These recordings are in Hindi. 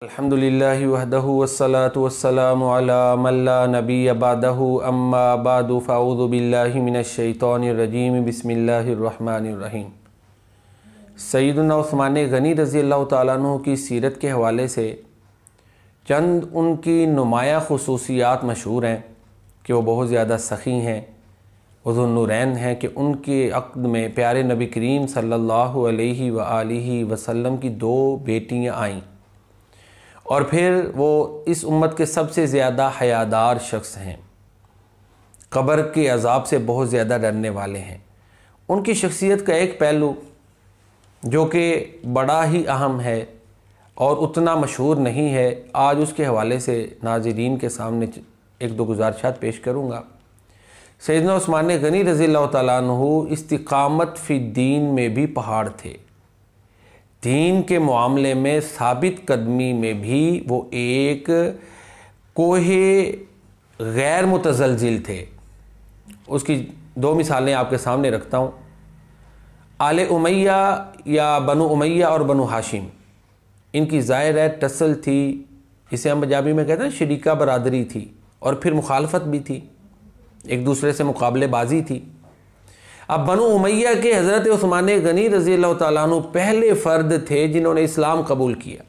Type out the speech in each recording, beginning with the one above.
अल्हम्दुलिल्लाहि वहदहु वस्सलातु वस्सलामु अला मन ला नबिय्य बअदहु अम्मा बअदु फ़अऊज़ु बिल्लाहि मिनश शैतानिर रजीम बिस्मिल्लाहिर रहमानिर रहीम। सैयदना उस्मान गनी रज़ी अल्लाह तआला अन्हु की सीरत के हवाले से चंद उनकी नुमाया खुसूसियात मशहूर हैं कि वो बहुत ज़्यादा सख़ी हैं, ज़ुन्नूरैन हैं कि उनके अक़्द में प्यारे नबी करीम सल्लल्लाहु अलैहि व आलिहि वसल्लम की दो बेटियां आईं और फिर वो इस उम्मत के सबसे ज़्यादा हयादार शख्स हैं, क़ब्र के अज़ाब से बहुत ज़्यादा डरने वाले हैं। उनकी शख्सियत का एक पहलू जो कि बड़ा ही अहम है और उतना मशहूर नहीं है, आज उसके हवाले से नाज़रीन के सामने एक दो गुज़ारिशात पेश करूँगा। सैयदना उस्मान गनी रज़ी अल्लाह तआला अन्हु इस्तिक़ामत फ़ी दीन में भी पहाड़ थे। दीन के मामले में साबित कदमी में भी वो एक कोहे गैर मुतज़लज़िल थे। उसकी दो मिसालें आपके सामने रखता हूँ। आले उमैया या बनु उमैया और बनु हाशिम, इनकी ज़ाहिर है टसल थी, इसे हम पंजाबी में कहते हैं शरीका बरादरी थी, और फिर मुखालफत भी थी, एक दूसरे से मुकाबलेबाजी थी। अब बनु उमैया के हज़रत उस्मान गनी रज़ी अल्लाह तआला अन्हु पहले फ़र्द थे जिन्होंने इस्लाम कबूल किया।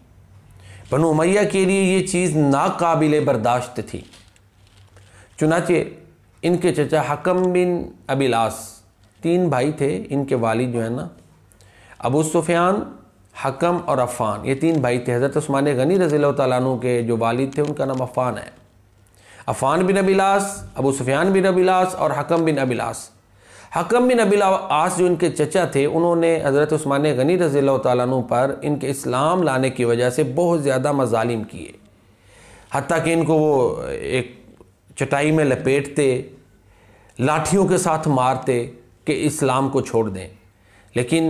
बनु उमैया के लिए ये चीज़ नाकाबिले बर्दाश्त थी। चुनाचे इनके चचा हकम बिन अबिल आस, तीन भाई थे, इनके वालिद जो है ना अबू सुफियान, हकम और अफ़ान, ये तीन भाई थे। हज़रत उस्मान गनी रज़ी अल्लाह तआला अन्हु के जो वालिद थे उनका नाम अफ़ान है। अफ़ान बिन अबिल आस, अबू सुफियान बिन अबिल आस और हकम बिन अबिल आस। हकम बिन अबिल आस जो इनके चचा थे, उन्होंने हज़रत उस्मान गनी रज़ी अल्लाह तआला अन्हु पर इनके इस्लाम लाने की वजह से बहुत ज़्यादा मज़ालिम किए, हत्ता कि इनको वो एक चटाई में लपेटते, लाठियों के साथ मारते कि इस्लाम को छोड़ दें। लेकिन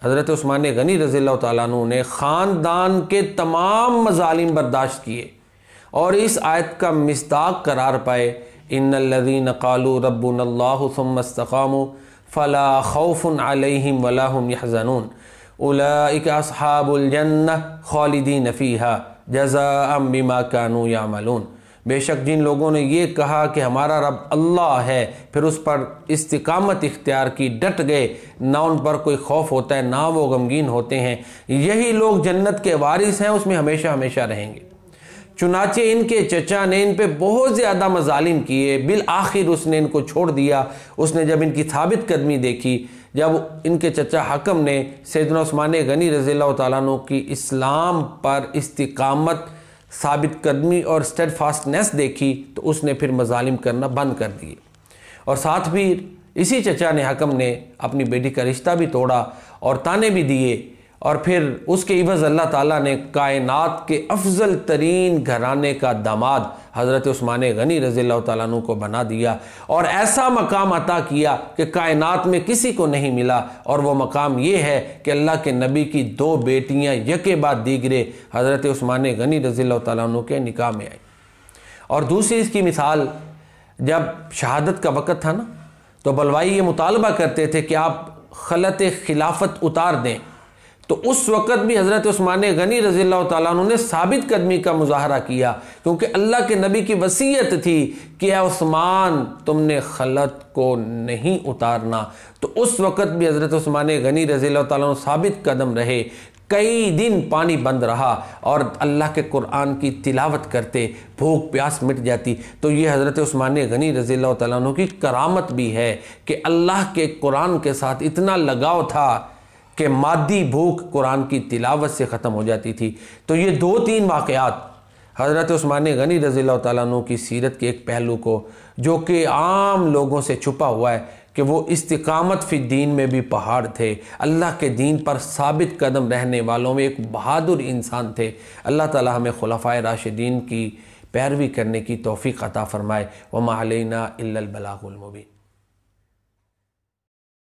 हज़रत उस्मान गनी रज़ी अल्लाह तआला अन्हु ने ख़ानदान के तमाम मज़ालिम बर्दाश्त किए और इस आयत का मिस्दाक़ करार पाए, इन्नल्लज़ीना क़ालू रब्बुनल्लाहु सुम्मा इस्तक़ामू फ़ला ख़ौफ़ुन अलैहिम वला हुम यहज़नून उलाइका अस्हाबुल जन्नह ख़ालिदीन फ़ीहा जज़ाअम बिमा कानू यअमलून। बेशक जिन लोगों ने ये कहा कि हमारा रब अल्लाह है, फिर उस पर इस्तिकामत इख्तियार की, डट गए, ना उन पर कोई खौफ होता है ना वो गमगीन होते हैं, यही लोग जन्नत के वारिस हैं, उसमें हमेशा हमेशा रहेंगे। चुनाचे इनके चचा ने इन पे बहुत ज़्यादा मज़ालिम किए, बिल आखिर उसने इनको छोड़ दिया। उसने जब इनकी साबित कदमी देखी, जब इनके चचा हकम ने सैयदना उस्मान गनी रज़ी अल्लाह तआला अन्हु की इस्लाम पर इस्तिकामत, साबित कदमी और स्टेडफास्टनेस देखी, तो उसने फिर मज़ालिम करना बंद कर दिए। और साथ भी इसी चचा ने, हकम ने, अपनी बेटी का रिश्ता भी तोड़ा और ताने भी दिए, और फिर उसके इवज़ अल्लाह ताला ने कायनात के अफजल तरीन घराने का दामाद हज़रत उस्मान गनी रज़ी अल्लाह तआला अन्हु को बना दिया और ऐसा मकाम अता किया कि कायनात में किसी को नहीं मिला। और वो मकाम ये है कि अल्लाह के नबी की दो बेटियां यके बाद दीगरे हज़रत उस्मान गनी रज़ी अल्लाह तआला अन्हु के निकाह में आई। और दूसरी इसकी मिसाल, जब शहादत का वक़्त था ना, तो बलवाई ये मुतालबा करते थे कि आप खलत खिलाफत उतार दें, तो उस वक़्त भी हज़रत उस्मान गनी रज़ी अल्लाह तआला अन्हु ने साबित कदमी का मुज़ाहरा किया, क्योंकि अल्लाह के नबी की वसीयत थी कि या उस्मान तुमने खलत को नहीं उतारना। तो उस वक़्त भी हज़रत उस्मान गनी रज़ी अल्लाह तआला अन्हु साबित कदम रहे। कई दिन पानी बंद रहा और अल्लाह के कुरान की तिलावत करते, भूख प्यास मिट जाती। तो ये हज़रत उस्मान गनी रज़ी अल्लाह तआला अन्हु की करामत भी है कि अल्लाह के कुरान के साथ इतना लगाव था कि मादी भूख कुरान की तिलावत से ख़त्म हो जाती थी। तो ये दो तीन वाक़यात हज़रत उस्मान गनी रज़ी अल्लाह तआला अन्हु की सीरत के एक पहलू को, जो कि आम लोगों से छुपा हुआ है, कि वो इस्तिकामत फ़ी दीन में भी पहाड़ थे, अल्लाह के दीन पर साबित कदम रहने वालों में एक बहादुर इंसान थे। अल्लाह ताला हमें खुलफ़ाए राशिदीन की पैरवी करने की तौफ़ीक़ अता फ़रमाए। वमा अलैना इल्लल बलागुल मुबीन।